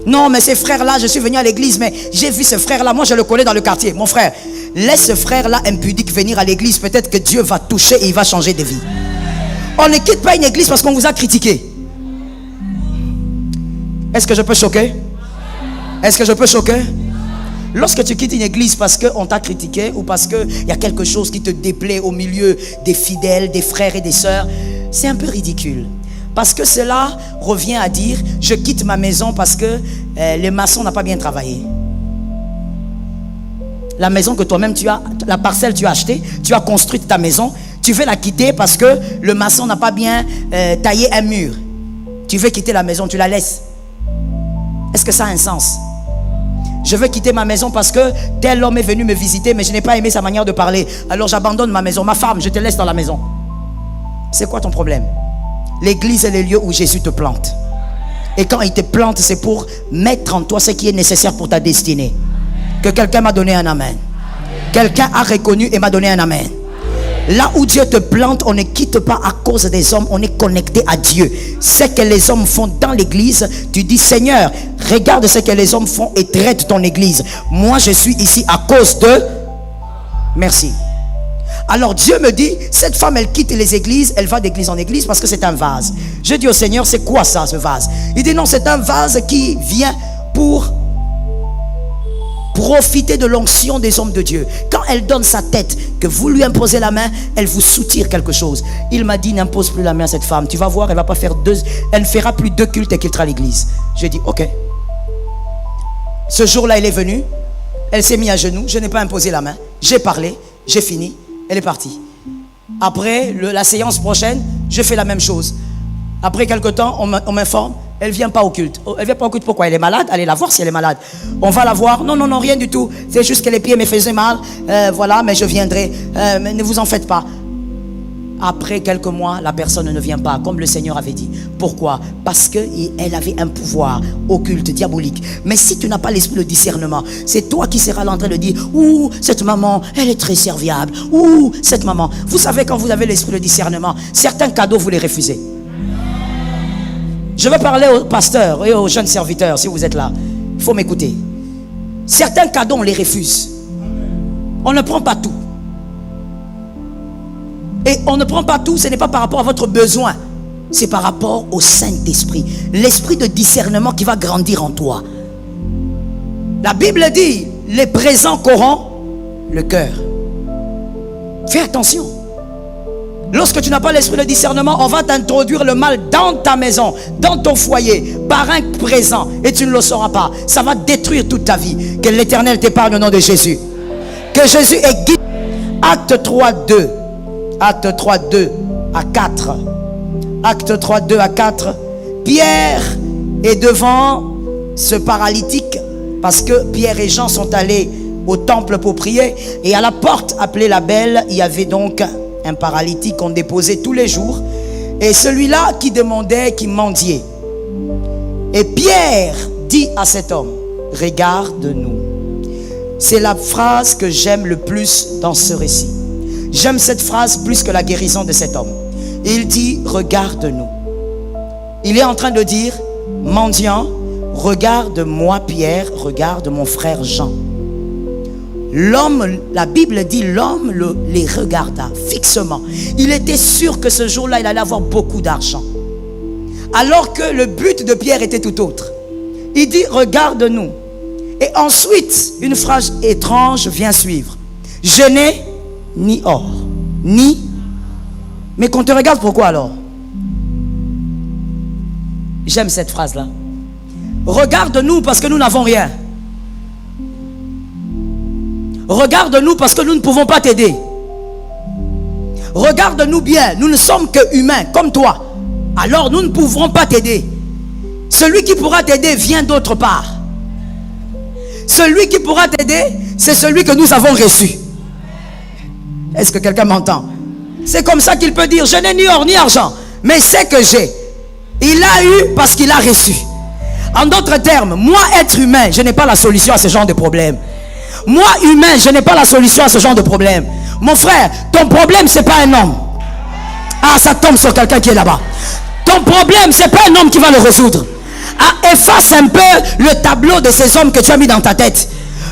Non, mais ces frères-là, je suis venu à l'église, mais j'ai vu ce frère-là, moi je le connais dans le quartier. Mon frère, laisse ce frère-là impudique venir à l'église. Peut-être que Dieu va toucher et il va changer de vie. On ne quitte pas une église parce qu'on vous a critiqué. Est-ce que je peux choquer? Est-ce que je peux choquer? Lorsque tu quittes une église parce qu'on t'a critiqué ou parce qu'il y a quelque chose qui te déplaît au milieu des fidèles, des frères et des sœurs, c'est un peu ridicule. Parce que cela revient à dire, je quitte ma maison parce que le maçon n'a pas bien travaillé. La maison que toi-même tu as, la parcelle tu as achetée, tu as construit ta maison, tu veux la quitter parce que le maçon n'a pas bien taillé un mur. Tu veux quitter la maison, tu la laisses. Est-ce que ça a un sens? Je veux quitter ma maison parce que tel homme est venu me visiter, mais je n'ai pas aimé sa manière de parler. Alors j'abandonne ma maison. Ma femme, je te laisse dans la maison. C'est quoi ton problème? L'église est le lieu où Jésus te plante. Et quand il te plante, c'est pour mettre en toi ce qui est nécessaire pour ta destinée. Que quelqu'un m'a donné un amen. Quelqu'un a reconnu et m'a donné un amen. Là où Dieu te plante, on ne quitte pas à cause des hommes, on est connecté à Dieu. Ce que les hommes font dans l'église, tu dis Seigneur, regarde ce que les hommes font et traite ton église. Moi je suis ici à cause de... Merci. Alors Dieu me dit, cette femme elle quitte les églises, elle va d'église en église parce que c'est un vase. Je dis au Seigneur, c'est quoi ça ce vase? Il dit non, c'est un vase qui vient pour profiter de l'onction des hommes de Dieu. Quand elle donne sa tête, que vous lui imposez la main, elle vous soutire quelque chose. Il m'a dit, n'impose plus la main à cette femme. Tu vas voir, elle va pas faire elle ne fera plus 2 cultes et quittera l'église. J'ai dit, ok. Ce jour-là, elle est venue. Elle s'est mise à genoux. Je n'ai pas imposé la main. J'ai parlé. J'ai fini. Elle est partie. Après, la séance prochaine, je fais la même chose. Après quelque temps, on m'informe. Elle ne vient pas au culte. Elle ne vient pas au culte, pourquoi? Elle est malade. Allez la voir si elle est malade. On va la voir. Non, non, non, rien du tout. C'est juste que les pieds me faisaient mal. Voilà, mais je viendrai. Mais ne vous en faites pas. Après quelques mois, la personne ne vient pas, comme le Seigneur avait dit. Pourquoi? Parce qu'elle avait un pouvoir occulte, diabolique. Mais si tu n'as pas l'esprit de discernement, c'est toi qui seras en train de dire, ouh, cette maman, elle est très serviable. Ouh, cette maman. Vous savez, quand vous avez l'esprit de discernement, certains cadeaux, vous les refusez. Je veux parler aux pasteurs et aux jeunes serviteurs, si vous êtes là. Il faut m'écouter. Certains cadeaux, on les refuse. On ne prend pas tout. Et on ne prend pas tout, ce n'est pas par rapport à votre besoin. C'est par rapport au Saint-Esprit. L'esprit de discernement qui va grandir en toi. La Bible dit, les présents corrompent le cœur. Fais attention. Lorsque tu n'as pas l'esprit de discernement, on va t'introduire le mal dans ta maison, dans ton foyer, par un présent, et tu ne le sauras pas. Ça va détruire toute ta vie. Que l'Éternel t'épargne au nom de Jésus. Que Jésus est guidé. Acte 3, 2. Acte 3, 2 à 4. Acte 3, 2 à 4. Pierre est devant ce paralytique, parce que Pierre et Jean sont allés au temple pour prier. Et à la porte appelée la Belle, il y avait donc un paralytique qu'on déposait tous les jours. Et celui-là qui demandait, qui mendiait. Et Pierre dit à cet homme, regarde-nous. C'est la phrase que j'aime le plus dans ce récit. J'aime cette phrase plus que la guérison de cet homme. Il dit, regarde-nous. Il est en train de dire, mendiant, regarde-moi Pierre, regarde mon frère Jean. L'homme, la Bible dit, l'homme les regarda fixement. Il était sûr que ce jour-là, il allait avoir beaucoup d'argent. Alors que le but de Pierre était tout autre. Il dit, regarde-nous. Et ensuite, une phrase étrange vient suivre. Je n'ai ni or, ni Mais qu'on te regarde pourquoi alors? J'aime cette phrase-là. Regarde-nous parce que nous n'avons rien. Regarde-nous parce que nous ne pouvons pas t'aider. Regarde-nous bien, nous ne sommes que humains comme toi. Alors nous ne pouvons pas t'aider. Celui qui pourra t'aider vient d'autre part. Celui qui pourra t'aider, c'est celui que nous avons reçu. Est-ce que quelqu'un m'entend? C'est comme ça qu'il peut dire, je n'ai ni or ni argent, mais c'est que j'ai. Il a eu parce qu'il a reçu. En d'autres termes, moi être humain, je n'ai pas la solution à ce genre de problème. Moi humain, je n'ai pas la solution à ce genre de problème. Mon frère, ton problème c'est pas un homme. Ah, ça tombe sur quelqu'un qui est là-bas. Ton problème c'est pas un homme qui va le résoudre. Ah, efface un peu le tableau de ces hommes que tu as mis dans ta tête.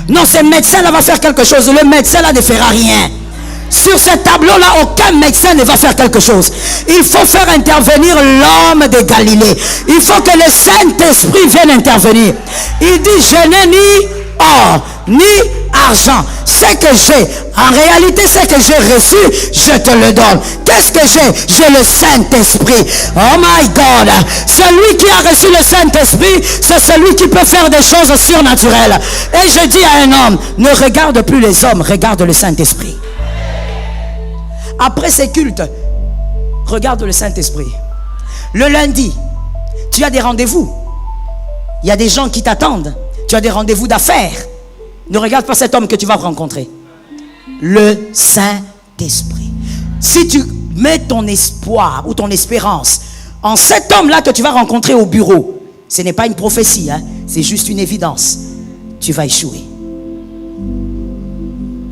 Non, ce médecin là va faire quelque chose. Le médecin là ne fera rien. Sur ce tableau-là, aucun médecin ne va faire quelque chose. Il faut faire intervenir l'homme de Galilée. Il faut que le Saint-Esprit vienne intervenir. Il dit, je n'ai ni or, ni argent. Ce que j'ai, en réalité, ce que j'ai reçu, je te le donne. Qu'est-ce que j'ai? J'ai le Saint-Esprit. Oh my God. Celui qui a reçu le Saint-Esprit, c'est celui qui peut faire des choses surnaturelles. Et je dis à un homme, ne regarde plus les hommes, regarde le Saint-Esprit. Après ces cultes, regarde le Saint-Esprit. Le lundi, tu as des rendez-vous. Il y a des gens qui t'attendent. Tu as des rendez-vous d'affaires. Ne regarde pas cet homme que tu vas rencontrer. Le Saint-Esprit. Si tu mets ton espoir ou ton espérance en cet homme-là que tu vas rencontrer au bureau, ce n'est pas une prophétie, hein? C'est juste une évidence. Tu vas échouer.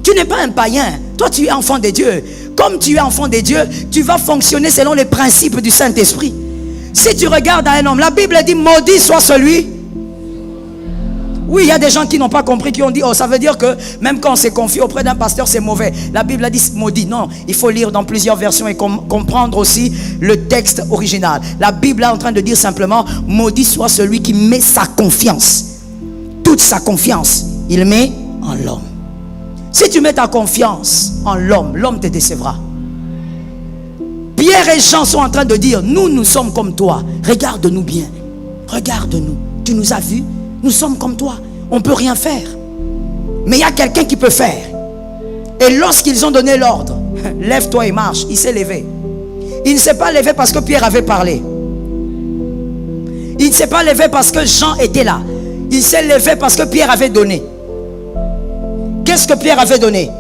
Tu n'es pas un païen. Toi, tu es enfant de Dieu. Comme tu es enfant de Dieu, tu vas fonctionner selon les principes du Saint-Esprit. Si tu regardes à un homme, la Bible dit, maudit soit celui. Oui, il y a des gens qui n'ont pas compris, qui ont dit, oh, ça veut dire que même quand on se confie auprès d'un pasteur, c'est mauvais. La Bible a dit maudit. Non, il faut lire dans plusieurs versions et comprendre aussi le texte original. La Bible est en train de dire simplement, maudit soit celui qui met sa confiance. Toute sa confiance, il met en l'homme. Si tu mets ta confiance en l'homme, l'homme te décevra. Pierre et Jean sont en train de dire, nous sommes comme toi. Regarde-nous bien. Regarde-nous. Tu nous as vus. Nous sommes comme toi. On ne peut rien faire. Mais il y a quelqu'un qui peut faire. Et lorsqu'ils ont donné l'ordre, lève-toi et marche, il s'est levé. Il ne s'est pas levé parce que Pierre avait parlé. Il ne s'est pas levé parce que Jean était là. Il s'est levé parce que Pierre avait donné. Qu'est-ce que Pierre avait donné?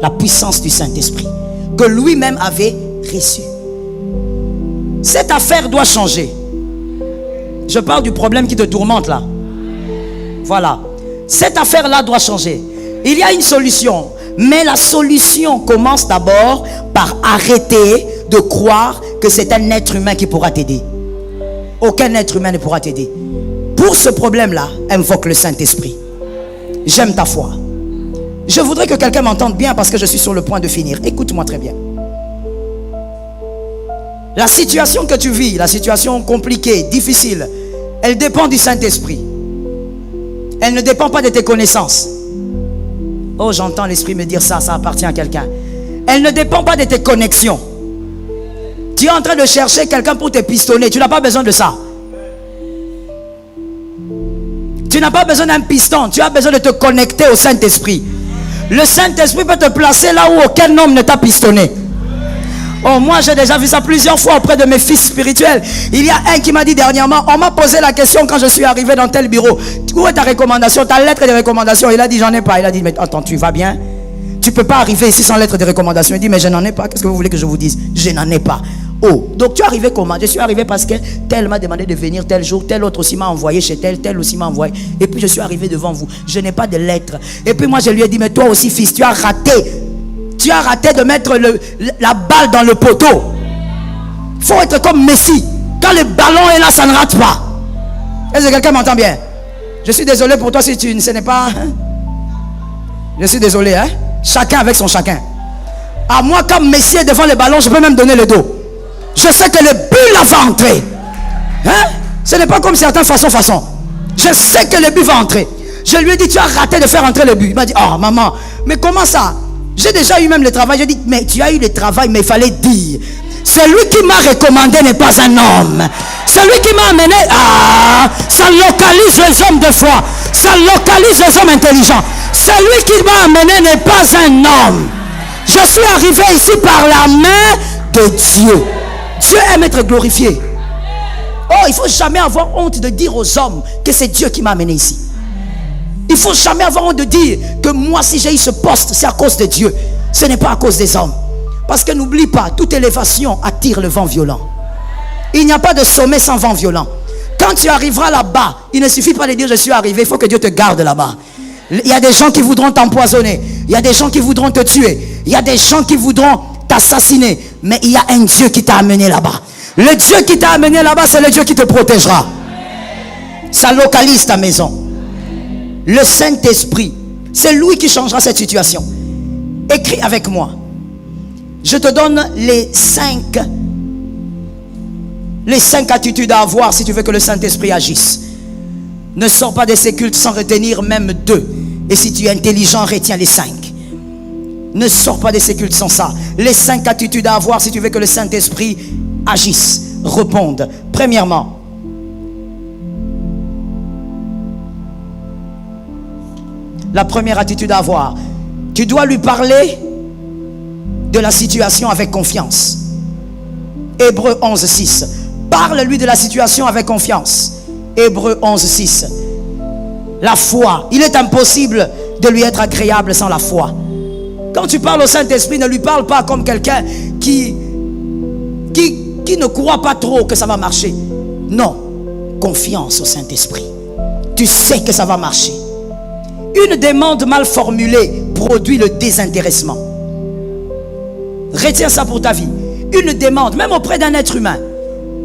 La puissance du Saint-Esprit que lui-même avait reçue. Cette affaire doit changer. Je parle du problème qui te tourmente là. Voilà. Cette affaire-là doit changer. Il y a une solution. Mais la solution commence d'abord par arrêter de croire que c'est un être humain qui pourra t'aider. Aucun être humain ne pourra t'aider. Pour ce problème-là, invoque le Saint-Esprit. J'aime ta foi. Je voudrais que quelqu'un m'entende bien parce que je suis sur le point de finir. Écoute-moi très bien. La situation que tu vis, la situation compliquée, difficile, elle dépend du Saint-Esprit. Elle ne dépend pas de tes connaissances. Oh, j'entends l'Esprit me dire ça, ça appartient à quelqu'un. Elle ne dépend pas de tes connexions. Tu es en train de chercher quelqu'un pour te pistonner. Tu n'as pas besoin de ça. Tu n'as pas besoin d'un piston. Tu as besoin de te connecter au Saint-Esprit. Le Saint-Esprit peut te placer là où aucun homme ne t'a pistonné. Oh, moi j'ai déjà vu ça plusieurs fois auprès de mes fils spirituels. Il y a un qui m'a dit dernièrement, on m'a posé la question quand je suis arrivé dans tel bureau, où est ta recommandation, ta lettre de recommandation? Il a dit, j'en ai pas. Il a dit, mais attends, tu vas bien? Tu peux pas arriver ici sans lettre de recommandation. Il dit, mais je n'en ai pas. Qu'est-ce que vous voulez que je vous dise? Je n'en ai pas. Oh, donc tu es arrivé comment? Je suis arrivé parce que tel m'a demandé de venir tel jour, tel autre aussi m'a envoyé chez tel aussi m'a envoyé. Et puis je suis arrivé devant vous. Je n'ai pas de lettre. Et puis moi je lui ai dit, mais toi aussi fils, tu as raté. Tu as raté de mettre la balle dans le poteau. Il faut être comme Messi. Quand le ballon est là, ça ne rate pas. Est-ce que quelqu'un m'entend bien? Je suis désolé pour toi si ce n'est pas... Je suis désolé, hein? Chacun avec son chacun. À moi, quand Messi est devant le ballon, je peux même donner le dos. Je sais que le but là va entrer. Hein? Ce n'est pas comme certains façon. Je sais que le but va entrer. Je lui ai dit, tu as raté de faire entrer le but. Il m'a dit, oh maman, mais comment ça? J'ai déjà eu même le travail. J'ai dit, mais tu as eu le travail, mais il fallait dire. Celui qui m'a recommandé n'est pas un homme. Celui qui m'a amené, ça localise les hommes de foi. Ça localise les hommes intelligents. Celui qui m'a amené n'est pas un homme. Je suis arrivé ici par la main de Dieu. Dieu aime être glorifié. Oh, il ne faut jamais avoir honte de dire aux hommes que c'est Dieu qui m'a amené ici. Il ne faut jamais avoir honte de dire que moi, si j'ai eu ce poste, c'est à cause de Dieu. Ce n'est pas à cause des hommes. Parce que n'oublie pas, toute élévation attire le vent violent. Il n'y a pas de sommet sans vent violent. Quand tu arriveras là-bas, il ne suffit pas de dire je suis arrivé, il faut que Dieu te garde là-bas. Il y a des gens qui voudront t'empoisonner. Il y a des gens qui voudront te tuer. Il y a des gens qui voudront t'assassiner. Mais il y a un Dieu qui t'a amené là-bas. Le Dieu qui t'a amené là-bas, c'est le Dieu qui te protégera. Ça localise ta maison. Le Saint-Esprit, c'est lui qui changera cette situation. Écris avec moi. Je te donne les 5 attitudes à avoir si tu veux que le Saint-Esprit agisse. Ne sors pas de ces cultes sans retenir même 2. Et si tu es intelligent, retiens les 5. Ne sors pas de ces cultes sans ça. Les 5 attitudes à avoir si tu veux que le Saint-Esprit agisse, réponde. Premièrement, la première attitude à avoir, tu dois lui parler de la situation avec confiance. Hébreux 11:6. Parle-lui de la situation avec confiance. Hébreux 11:6. La foi. Il est impossible de lui être agréable sans la foi. Quand tu parles au Saint-Esprit, ne lui parle pas comme quelqu'un qui ne croit pas trop que ça va marcher. Non. Confiance au Saint-Esprit. Tu sais que ça va marcher. Une demande mal formulée produit le désintéressement. Retiens ça pour ta vie. Une demande, même auprès d'un être humain,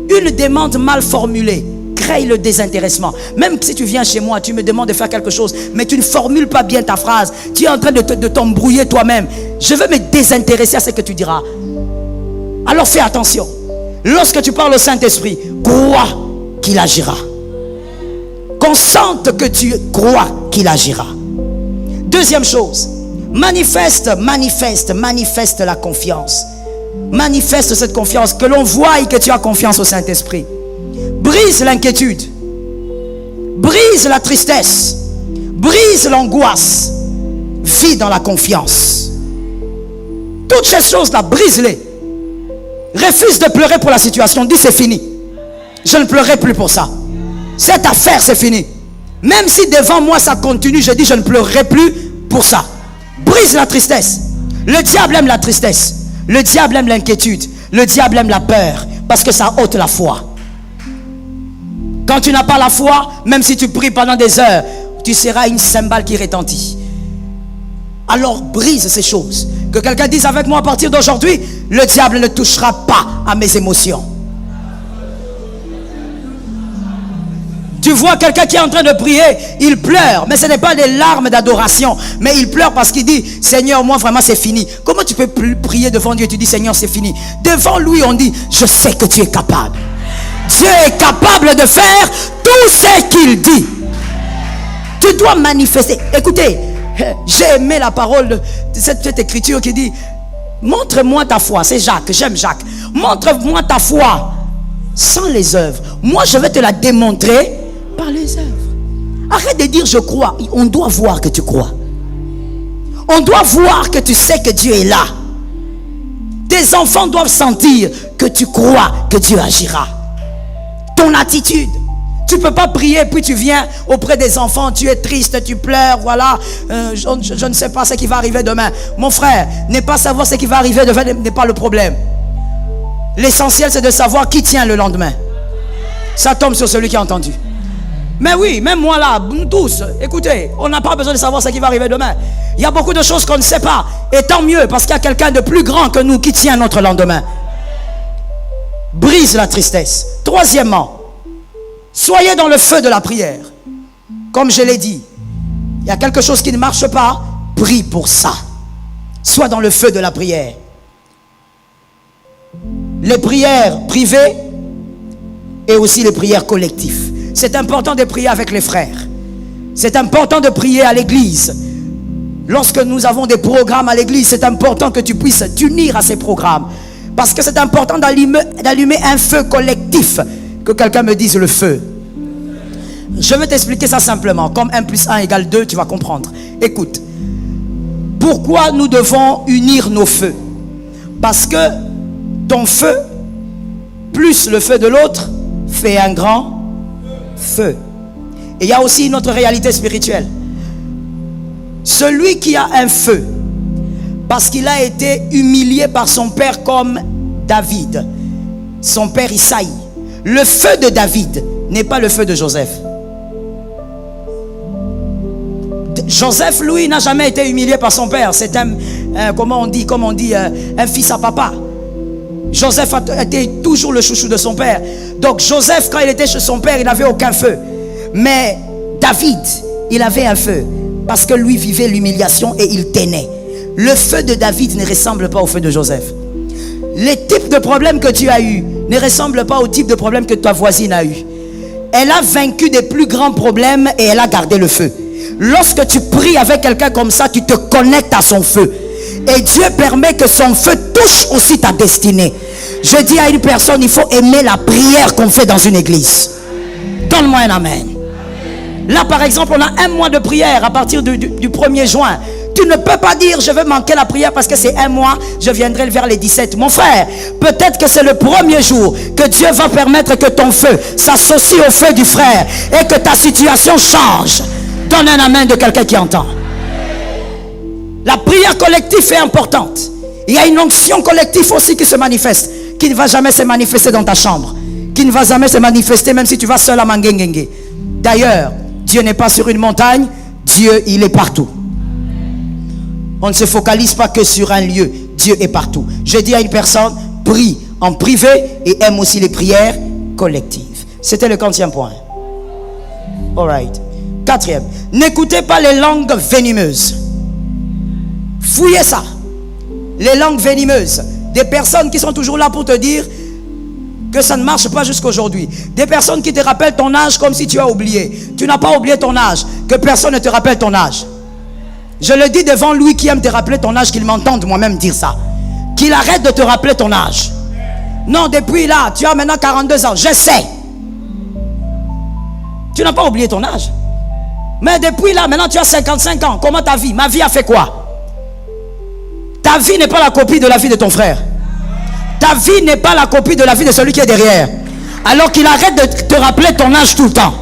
une demande mal formulée crée le désintéressement. Même si tu viens chez moi, tu me demandes de faire quelque chose, mais tu ne formules pas bien ta phrase, tu es en train de t'embrouiller toi-même. Je veux me désintéresser à ce que tu diras. Alors fais attention. Lorsque tu parles au Saint-Esprit, crois qu'il agira. Consente que tu crois qu'il agira. Deuxième chose, manifeste la confiance. Manifeste cette confiance, que l'on voie et que tu as confiance au Saint-Esprit. Brise l'inquiétude, brise la tristesse, brise l'angoisse, vis dans la confiance. Toutes ces choses-là, brise-les. Refuse de pleurer pour la situation, dis c'est fini. Je ne pleurerai plus pour ça. Cette affaire c'est fini. Même si devant moi ça continue, je dis je ne pleurerai plus pour ça. Brise la tristesse. Le diable aime la tristesse. Le diable aime l'inquiétude. Le diable aime la peur. Parce que ça ôte la foi. Quand tu n'as pas la foi, même si tu pries pendant des heures, tu seras une cymbale qui retentit. Alors brise ces choses. Que quelqu'un dise avec moi à partir d'aujourd'hui, le diable ne touchera pas à mes émotions. Tu vois quelqu'un qui est en train de prier, il pleure, mais ce n'est pas des larmes d'adoration, mais il pleure parce qu'il dit, Seigneur, moi vraiment c'est fini. Comment tu peux prier devant Dieu et tu dis, Seigneur, c'est fini? Devant lui on dit, je sais que tu es capable. Dieu est capable de faire tout ce qu'il dit. Tu dois manifester. Écoutez, j'ai aimé la parole de cette écriture qui dit, montre-moi ta foi. C'est Jacques, j'aime Jacques. Montre-moi ta foi sans les œuvres. Moi je vais te la démontrer par les œuvres. Arrête de dire je crois. On doit voir que tu crois. On doit voir que tu sais que Dieu est là. Tes enfants doivent sentir que tu crois que Dieu agira. Ton attitude. Tu ne peux pas prier puis tu viens auprès des enfants, tu es triste, tu pleures, voilà, je ne sais pas ce qui va arriver demain. Mon frère, ne pas savoir ce qui va arriver demain n'est pas le problème. L'essentiel c'est de savoir qui tient le lendemain. Ça tombe sur celui qui a entendu. Mais oui, même moi là, nous tous, écoutez, on n'a pas besoin de savoir ce qui va arriver demain. Il y a beaucoup de choses qu'on ne sait pas. Et tant mieux, parce qu'il y a quelqu'un de plus grand que nous qui tient notre lendemain. Brise la tristesse. Troisièmement, soyez dans le feu de la prière. Comme je l'ai dit, il y a quelque chose qui ne marche pas, prie pour ça. Sois dans le feu de la prière. Les prières privées et aussi les prières collectives. C'est important de prier avec les frères. C'est important de prier à l'église. Lorsque nous avons des programmes à l'église, c'est important que tu puisses t'unir à ces programmes. Parce que c'est important d'allumer un feu collectif. Que quelqu'un me dise le feu. Je vais t'expliquer ça simplement. Comme 1 plus 1 égale 2, tu vas comprendre. Écoute. Pourquoi nous devons unir nos feux? Parce que ton feu, plus le feu de l'autre, fait un grand feu. Et il y a aussi une autre réalité spirituelle. Celui qui a un feu, parce qu'il a été humilié par son père comme David, son père Isaïe. Le feu de David n'est pas le feu de Joseph. Joseph, lui, n'a jamais été humilié par son père. C'est un fils à papa. Joseph a été toujours le chouchou de son père. Donc Joseph, quand il était chez son père, il n'avait aucun feu. Mais David, il avait un feu. Parce que lui vivait l'humiliation et il tenait. Le feu de David ne ressemble pas au feu de Joseph. Les types de problèmes que tu as eu ne ressemblent pas au type de problèmes que ta voisine a eu. Elle a vaincu des plus grands problèmes et elle a gardé le feu. Lorsque tu pries avec quelqu'un comme ça, tu te connectes à son feu. Et Dieu permet que son feu touche aussi ta destinée. Je dis à une personne, il faut aimer la prière qu'on fait dans une église. Donne-moi un amen. Là par exemple, on a un mois de prière à partir du 1er juin. Tu ne peux pas dire je vais manquer la prière parce que c'est un mois, je viendrai vers les 17. Mon frère, peut-être que c'est le premier jour que Dieu va permettre que ton feu s'associe au feu du frère et que ta situation change. Donne un amen de quelqu'un qui entend. La prière collective est importante. Il y a une onction collective aussi qui se manifeste, qui ne va jamais se manifester dans ta chambre, qui ne va jamais se manifester même si tu vas seul à Mangengengue. D'ailleurs, Dieu n'est pas sur une montagne, Dieu il est partout. On ne se focalise pas que sur un lieu, Dieu est partout. Je dis à une personne, prie en privé et aime aussi les prières collectives. C'était le 40e point. Alright. 4e, n'écoutez pas les langues venimeuses. Fouillez ça. Les langues venimeuses. Des personnes qui sont toujours là pour te dire que ça ne marche pas jusqu'aujourd'hui. Des personnes qui te rappellent ton âge comme si tu as oublié. Tu n'as pas oublié ton âge. Que personne ne te rappelle ton âge. Je le dis devant lui qui aime te rappeler ton âge, qu'il m'entende moi-même dire ça. Qu'il arrête de te rappeler ton âge. Non, depuis là, tu as maintenant 42 ans. Je sais. Tu n'as pas oublié ton âge. Mais depuis là, maintenant tu as 55 ans. Comment ta vie? Ma vie a fait quoi? Ta vie n'est pas la copie de la vie de ton frère. Ta vie n'est pas la copie de la vie de celui qui est derrière. Alors qu'il arrête de te rappeler ton âge tout le temps.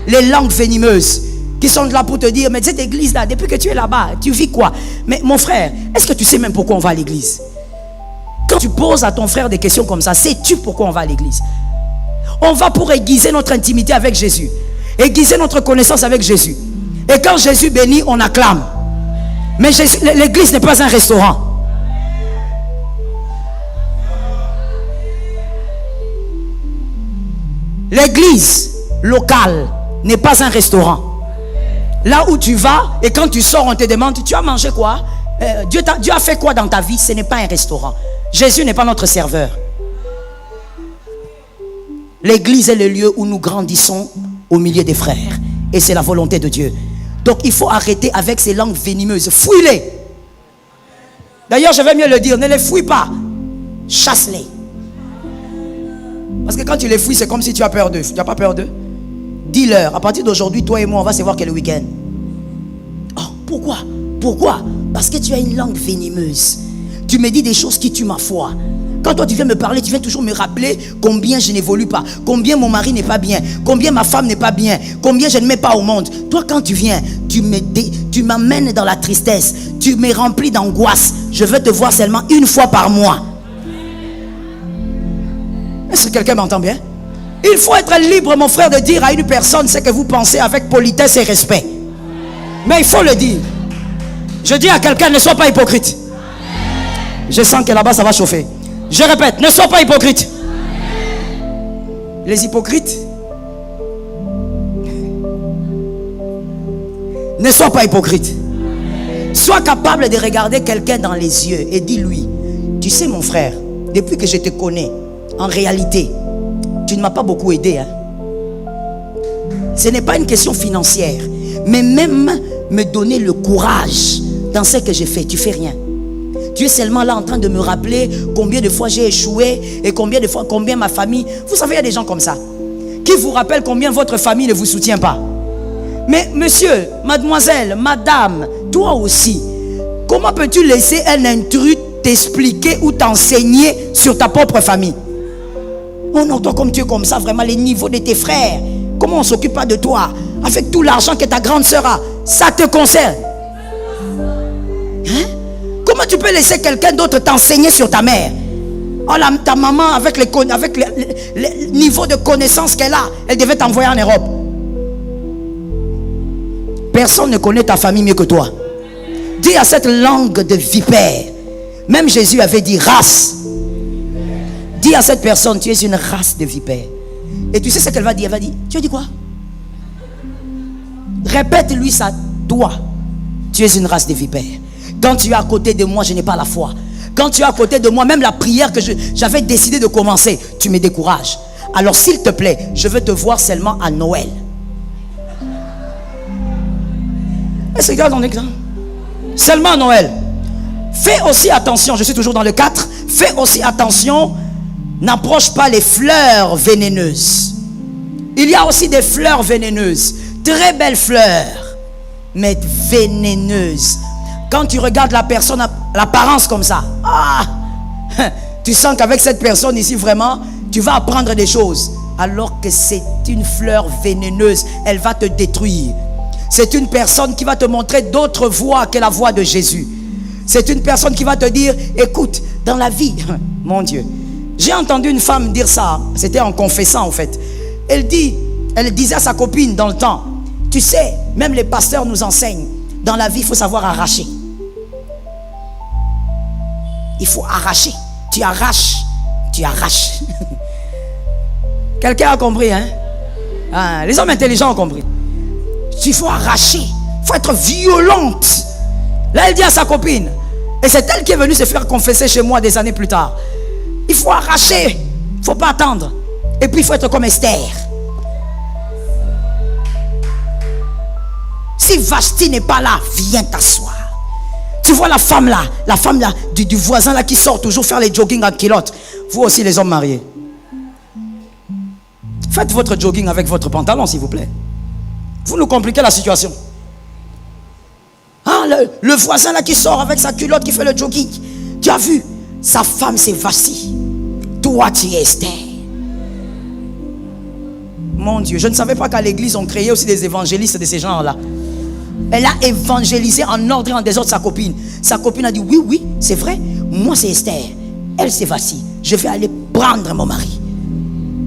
Les langues venimeuses qui sont là pour te dire, mais cette église là, depuis que tu es là-bas, tu vis quoi? Mais mon frère, est-ce que tu sais même pourquoi on va à l'église? Quand tu poses à ton frère des questions comme ça, sais-tu pourquoi on va à l'église? On va pour aiguiser notre intimité avec Jésus, aiguiser notre connaissance avec Jésus. Et quand Jésus bénit, on acclame. Mais l'église n'est pas un restaurant. L'église locale n'est pas un restaurant. Là où tu vas et quand tu sors, on te demande, tu as mangé quoi? Dieu a fait quoi dans ta vie? Ce n'est pas un restaurant. Jésus n'est pas notre serveur. L'église est le lieu où nous grandissons au milieu des frères. Et c'est la volonté de Dieu. Donc il faut arrêter avec ces langues venimeuses. Fouille-les. D'ailleurs, je vais mieux le dire, ne les fouille pas. Chasse-les. Parce que quand tu les fouilles, c'est comme si tu as peur d'eux. Tu n'as pas peur d'eux? Dis-leur, à partir d'aujourd'hui, toi et moi, on va se voir quel week-end. Oh, pourquoi? Pourquoi? Parce que tu as une langue venimeuse. Tu me dis des choses qui tuent ma foi. Quand toi tu viens me parler, tu viens toujours me rappeler combien je n'évolue pas, combien mon mari n'est pas bien, combien ma femme n'est pas bien, combien je ne mets pas au monde. Toi quand tu viens, tu m'amènes dans la tristesse, tu me remplis d'angoisse. Je veux te voir seulement une fois par mois. Est-ce que quelqu'un m'entend bien? Il faut être libre, mon frère, de dire à une personne ce que vous pensez avec politesse et respect. Mais il faut le dire. Je dis à quelqu'un, ne sois pas hypocrite. Je sens que là-bas ça va chauffer. Je répète, ne sois pas hypocrite. Les hypocrites, ne sois pas hypocrite. Sois capable de regarder quelqu'un dans les yeux et dis-lui, tu sais mon frère, depuis que je te connais, en réalité, tu ne m'as pas beaucoup aidé. Hein? Ce n'est pas une question financière, mais même me donner le courage dans ce que j'ai fait, tu fais rien. Tu es seulement là en train de me rappeler combien de fois j'ai échoué et combien de fois, combien ma famille. Vous savez, il y a des gens comme ça qui vous rappellent combien votre famille ne vous soutient pas. Mais monsieur, mademoiselle, madame, toi aussi, comment peux-tu laisser un intrus t'expliquer ou t'enseigner sur ta propre famille? Oh non, toi comme tu es comme ça, vraiment les niveaux de tes frères, comment on ne s'occupe pas de toi avec tout l'argent que ta grande sœur a? Ça te concerne. Hein? Comment tu peux laisser quelqu'un d'autre t'enseigner sur ta mère? Oh, ta maman, avec les niveaux de connaissances qu'elle a, elle devait t'envoyer en Europe. Personne ne connaît ta famille mieux que toi. Dis à cette langue de vipère. Même Jésus avait dit race. Dis à cette personne, tu es une race de vipères. Et tu sais ce qu'elle va dire? Elle va dire, tu as dit quoi? Répète-lui ça, toi. Tu es une race de vipères. Quand tu es à côté de moi, je n'ai pas la foi. Quand tu es à côté de moi, même la prière que j'avais décidé de commencer, tu me décourages. Alors s'il te plaît, je veux te voir seulement à Noël. Est-ce que regarde ton exemple? Seulement à Noël. Fais aussi attention, je suis toujours dans le 4. Fais aussi attention, n'approche pas les fleurs vénéneuses. Il y a aussi des fleurs vénéneuses. Très belles fleurs, mais vénéneuses. Quand tu regardes la personne, l'apparence comme ça, tu sens qu'avec cette personne ici, vraiment, tu vas apprendre des choses. Alors que c'est une fleur vénéneuse, elle va te détruire. C'est une personne qui va te montrer d'autres voies que la voie de Jésus. C'est une personne qui va te dire, écoute, dans la vie, mon Dieu, j'ai entendu une femme dire ça, c'était en confessant en fait. Elle disait à sa copine dans le temps, tu sais, même les pasteurs nous enseignent, dans la vie, il faut savoir arracher. Il faut arracher. Tu arraches. Tu arraches. Quelqu'un a compris, hein? Les hommes intelligents ont compris. Il faut arracher. Il faut être violente. Là, elle dit à sa copine, et c'est elle qui est venue se faire confesser chez moi des années plus tard. Il faut arracher. Il ne faut pas attendre. Et puis, il faut être comme Esther. Si Vashti n'est pas là, viens t'asseoir. Tu vois la femme là du voisin là qui sort toujours faire les jogging en culotte. Vous aussi les hommes mariés. Faites votre jogging avec votre pantalon s'il vous plaît. Vous nous compliquez la situation. Le voisin là qui sort avec sa culotte qui fait le jogging. Tu as vu? Sa femme c'est Vashti. Toi tu es Esther. Mon Dieu, je ne savais pas qu'à l'église on créait aussi des évangélistes de ces gens là. Elle a évangélisé en ordre et en désordre sa copine. Sa copine a dit oui, c'est vrai. Moi c'est Esther. Elle c'est Vashti. Je vais aller prendre mon mari.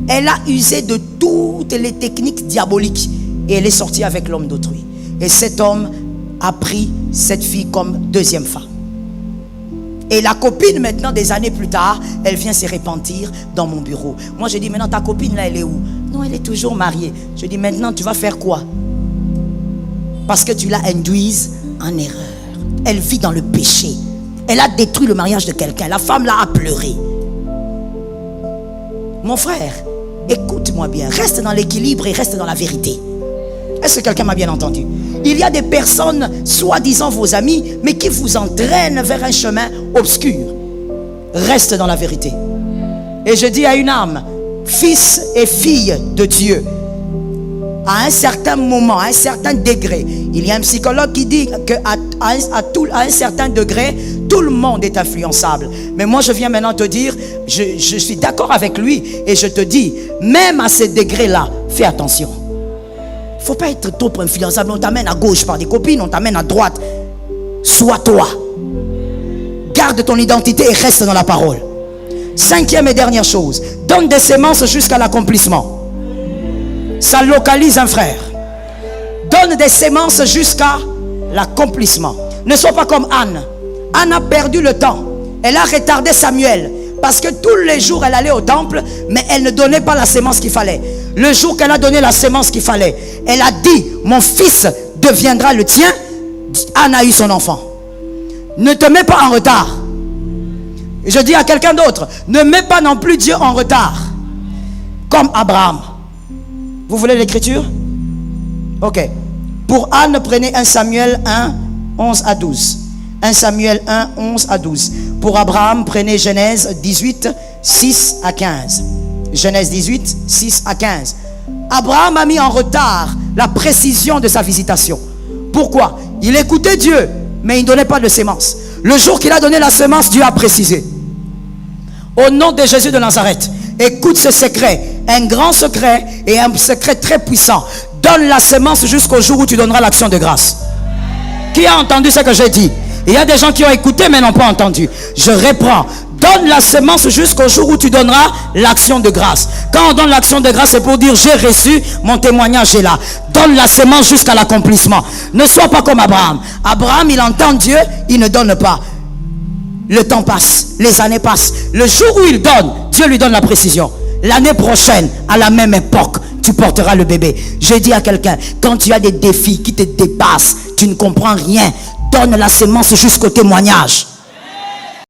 Elle a usé de toutes les techniques diaboliques. Et elle est sortie avec l'homme d'autrui. Et cet homme a pris cette fille comme deuxième femme. Et la copine maintenant, des années plus tard, elle vient se repentir dans mon bureau. Moi je dis maintenant ta copine là elle est où? Non, elle est toujours mariée. Je dis maintenant tu vas faire quoi? Parce que tu l'as induise en erreur. Elle vit dans le péché. Elle a détruit le mariage de quelqu'un. La femme là a pleuré. Mon frère, écoute-moi bien. Reste dans l'équilibre et reste dans la vérité. Est-ce que quelqu'un m'a bien entendu? Il y a des personnes, soi-disant vos amis, mais qui vous entraînent vers un chemin obscur. Reste dans la vérité. Et je dis à une âme, fils et fille de Dieu, à un certain moment, à un certain degré, il y a un psychologue qui dit qu'à un certain degré, tout le monde est influençable. Mais moi je viens maintenant te dire, je suis d'accord avec lui et je te dis, même à ce degré-là, fais attention. Il ne faut pas être trop influençable. On t'amène à gauche par des copines, on t'amène à droite. Sois toi. Garde ton identité et reste dans la parole. 5e et dernière chose, donne des semences jusqu'à l'accomplissement. Ça localise un frère. Donne des semences jusqu'à l'accomplissement. Ne sois pas comme Anne. Anne a perdu le temps. Elle a retardé Samuel. Parce que tous les jours elle allait au temple, mais elle ne donnait pas la sémence qu'il fallait. Le jour qu'elle a donné la sémence qu'il fallait, elle a dit, mon fils deviendra le tien. Anne a eu son enfant. Ne te mets pas en retard. Je dis à quelqu'un d'autre, ne mets pas non plus Dieu en retard. Comme Abraham. Vous voulez l'écriture? Ok. Pour Anne, prenez 1 Samuel 1, 11 à 12. 1 Samuel 1, 11 à 12. Pour Abraham, prenez Genèse 18, 6 à 15. Genèse 18, 6 à 15. Abraham a mis en retard la précision de sa visitation. Pourquoi? Il écoutait Dieu, mais il ne donnait pas de sémence. Le jour qu'il a donné la semence, Dieu a précisé. Au nom de Jésus de Nazareth, écoute ce secret, un grand secret et un secret très puissant. Donne la semence jusqu'au jour où tu donneras l'action de grâce. Qui a entendu ce que j'ai dit? Il y a des gens qui ont écouté mais n'ont pas entendu. Je reprends. Donne la semence jusqu'au jour où tu donneras l'action de grâce. Quand on donne l'action de grâce, c'est pour dire j'ai reçu, mon témoignage est là. Donne la semence jusqu'à l'accomplissement. Ne sois pas comme Abraham. Abraham, il entend Dieu, il ne donne pas. Le temps passe, les années passent. Le jour où il donne, Dieu lui donne la précision. L'année prochaine, à la même époque, tu porteras le bébé. Je dis à quelqu'un, quand tu as des défis qui te dépassent, tu ne comprends rien, donne la semence jusqu'au témoignage.